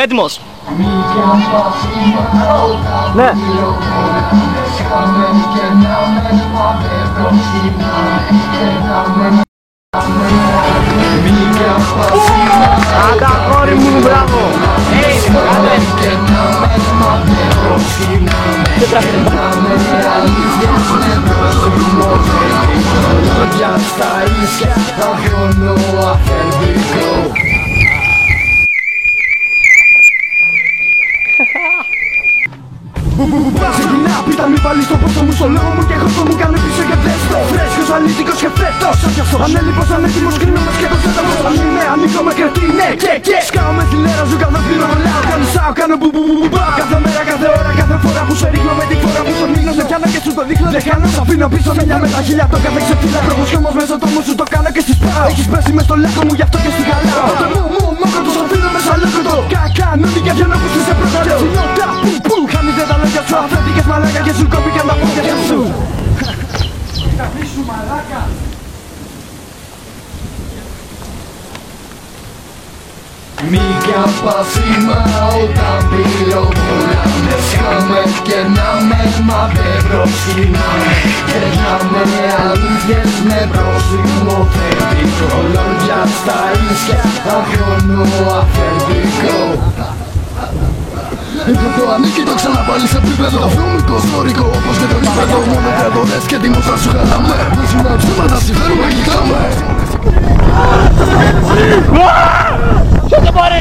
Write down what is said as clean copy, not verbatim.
Έτοιμος. Ναι. Αγόρι μου, μπράβο. Ξεκινά, πίτα μη βάλεις το πόσο μου στο λόγο μου και έχω μου κάνω πίσω και πλέστο. Φρέσκος, αλήθικος και φρέτος. Ανέλειπος, ανέτοιμος, κρίνομες και το τέταρτος. Αν είναι, ανήκω με κρετή, ναι και σκάω με τη λέρα σου, κάνω πλήρω ρολάω. Κάνω σάω, κάνω μπουμπουμπουμπα. Κάθε μέρα, κάθε ώρα, κάθε φορά που σε ρίχνω με τη φορά που στο μήνω. Σε πιάνω και σου το δείχνω. Δεν χάνω, σ' αφήνω πίσω με μια μεταχίλια. Το κάθε ξεφύλλα. Προχώς κι όμως μέσα το μου σου το κάνω και στις πάω. Έχεις πέσει μες στο λάκκο μου, γι' αυτό και στη χαλάω. Τότε μου, μόνο το σ' αφήνω μέσα λόκοτο. Κανόνι και βιώνω που σου σε προκαλώ. Συνότα, που χάνεις τα λόγια σου. Αφρέντικες μαλάκα και σου κόπηκαν τα πόδια σου. Τα πίσω μαλάκα. Mikä pasima όταν πυροβολάμε. Σκάμε και να με μαύρε προσκυνάμε. Περνάμε αλήθειες με πρόσημο θετικό. Λόγια στα ίσια, αχρόνο αφεντικό. Εδώ ανήκει το ξαναπάλι σε επίπεδο βρώμικο ιστορικό. Όπως και το γήπεδο μόνο κρατώντες και τιμός θα σου χαλάμε. Βρίσκουμε ψήματα, συμφέρουμε, κοιτάμε. Ποιος το πάρει!